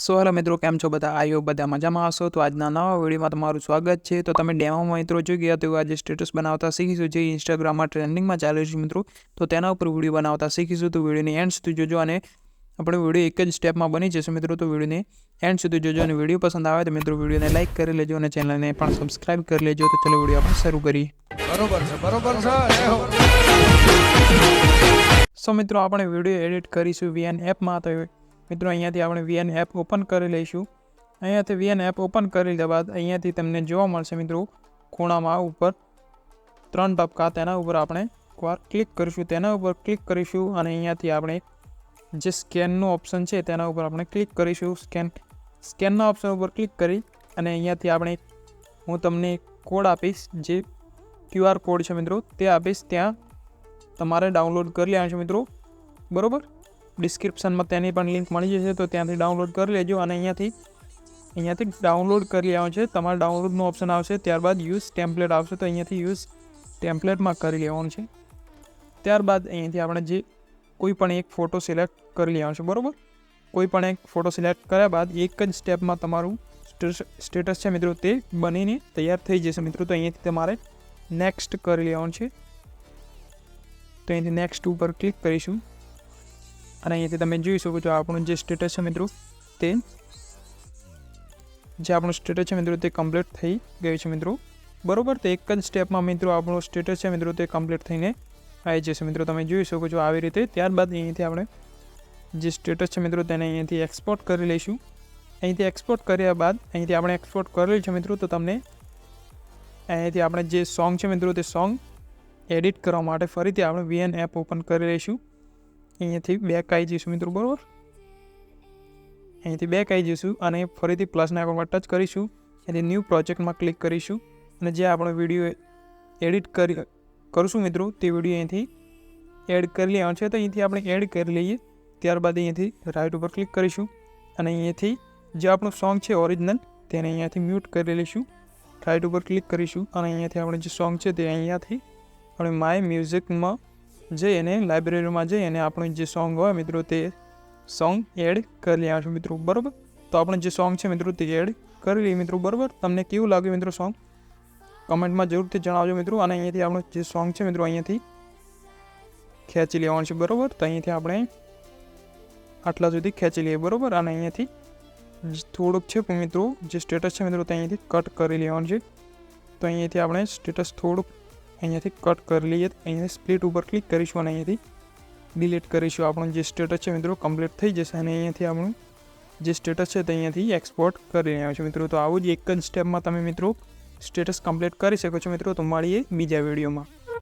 So hello મિત્રો, કેમ છો બધા? આઈ હોપ બધા મજામાં હશો. તો આજના નવા વિડીયોમાં તમારું સ્વાગત છે. તો તમે ડેમોમાં મિત્રો જોઈ ગયા તો આજે સ્ટેટસ બનાવતા શીખીશું, જે ઇન્સ્ટાગ્રામમાં ટ્રેન્ડિંગમાં ચાલે છે મિત્રો. તો તેના ઉપર વિડીયો બનાવતા શીખીશું. તો વિડીયોને એન્ડ સુધી જોજો અને આપણે વિડીયો એક જ સ્ટેપમાં બની જશે મિત્રો. તો વિડીયોને એન્ડ સુધી જોજો અને વિડીયો પસંદ આવે તો મિત્રો વિડીયોને લાઇક કરી લેજો અને ચેનલને પણ સબસ્ક્રાઇબ કરી લેજો. તો ચલો વિડીયો આપણે શરૂ કરીએ. બરોબર છે. સો મિત્રો, આપણે વિડીયો એડિટ કરીશું VN એપમાં. તો મિત્રો અહીંયાથી આપણે VN એપ ઓપન કરી લઈશું. અહીંયાથી VN એપ ઓપન કરી લીધા બાદ અહીંયાથી તમને જોવા મળશે મિત્રો ખૂણામાં ઉપર 3 ટપકા, તેના ઉપર આપણે એકવાર ક્લિક કરીશું. તેના ઉપર ક્લિક કરીશું અને અહીંયાથી આપણે જે સ્કેનનું ઓપ્શન છે તેના ઉપર આપણે ક્લિક કરીશું. સ્કેનના ઓપ્શન ઉપર ક્લિક કરી અને અહીંયાથી આપણે હું તમને કોડ આપીશ, જે QR કોડ છે મિત્રો તે આપીશ. ત્યાં તમારે ડાઉનલોડ કરી લેવાનું છે મિત્રો. બરાબર, ડિસ્ક્રિપ્શનમાં તેની પણ લિંક મળી જશે, તો ત્યાંથી ડાઉનલોડ કરી લેજો. અને અહીંયાથી ડાઉનલોડ કરી લેવાનું છે. તમારે ડાઉનલોડનું ઓપ્શન આવશે, ત્યારબાદ યુઝ ટેમ્પલેટ આવશે, તો અહીંયાથી યુઝ ટેમ્પલેટમાં કરી લેવાનું છે. ત્યારબાદ અહીંયાથી આપણે જે કોઈ પણ એક ફોટો સિલેક્ટ કરી લેવાનો છે. બરાબર, કોઈ પણ એક ફોટો સિલેક્ટ કર્યા બાદ એક જ સ્ટેપમાં તમારું સ્ટેટસ છે મિત્રો તે બનીને તૈયાર થઈ જશે મિત્રો. તો અહીંયાથી તમારે નેક્સ્ટ કરી લેવાનું છે. તો અહીંયાથી નેક્સ્ટ ઉપર ક્લિક કરીશું અને અહીંયાથી તમે જોઈ શકો છો આપણું જે સ્ટેટસ છે મિત્રો તે કમ્પ્લીટ થઈ ગયું છે મિત્રો. બરાબર, તો એક જ સ્ટેપમાં મિત્રો આપણું સ્ટેટસ છે મિત્રો તે કમ્પ્લીટ થઈને આવી જશે મિત્રો. તમે જોઈ શકો છો આવી રીતે. ત્યારબાદ અહીંયાથી આપણે જે સ્ટેટસ છે મિત્રો તેને અહીંયાથી એક્સપોર્ટ કરી લઈશું. અહીંથી એક્સપોર્ટ કર્યા બાદ અહીંથી આપણે એક્સપોર્ટ કરેલ છે મિત્રો. તો તમને અહીંયાથી આપણે જે સોંગ છે મિત્રો તે સોંગ એડિટ કરવા માટે ફરીથી આપણે VN એપ ઓપન કરી લઈશું. અહીંયાથી બેક આવી જઈશું મિત્રો. બરાબર, અહીંયાથી બેક આવી જઈશું અને ફરીથી પ્લસના આઇકોન પર ટચ કરીશું. અહીંથી ન્યૂ પ્રોજેક્ટમાં ક્લિક કરીશું અને જે આપણે વિડીયો એડિટ કરીશું મિત્રો તે વિડીયો અહીંથી એડ કરી લેવાનો છે. તો અહીંથી આપણે એડ કરી લઈએ. ત્યારબાદ અહીંયાથી રાઇટ ઉપર ક્લિક કરીશું અને અહીંયાથી જે આપણું સોંગ છે ઓરિજિનલ તેને અહીંયાથી મ્યુટ કરી લઈશું. રાઇટ ઉપર ક્લિક કરીશું અને અહીંયાથી આપણે જે સોંગ છે તે અહીંયાથી આપણે માય મ્યુઝિકમાં જઈ અને લાઇબ્રેરીમાં જઈ અને આપણું જે સોંગ હોય મિત્રો તે સોંગ એડ કરી લેવાનું છે મિત્રો. બરાબર, તો આપણે જે સોંગ છે મિત્રો તે એડ કરી લઈએ મિત્રો. બરાબર, તમને કેવું લાગ્યું મિત્રો સોંગ કમેન્ટમાં જરૂરથી જણાવજો મિત્રો. અને અહીંયાથી આપણું જે સોંગ છે મિત્રો અહીંયાથી ખેંચી લેવાનું છે. બરાબર, તો અહીંયાથી આપણે આટલા સુધી ખેંચી લઈએ. બરાબર, અને અહીંયાથી થોડુંક છે મિત્રો જે સ્ટેટસ છે મિત્રો તે અહીંયાથી કટ કરી લેવાનું છે. તો અહીંયાથી આપણે સ્ટેટસ થોડુંક અહીંયાથી કટ કરી લઈએ. અહીંયા સ્પ્લિટ ઉપર ક્લિક કરીશું અને અહીંયાથી ડિલીટ કરીશું. આપણું જે સ્ટેટસ છે મિત્રો કમ્પ્લીટ થઈ જશે અને અહીંયાથી આપણું જે સ્ટેટસ છે તે અહીંયાથી એક્સપોર્ટ કરી રહ્યા છે મિત્રો. તો આવું જ એક જ સ્ટેપમાં તમે મિત્રો સ્ટેટસ કમ્પ્લીટ કરી શકો છો મિત્રો. તો મળીએ બીજા વિડીયોમાં.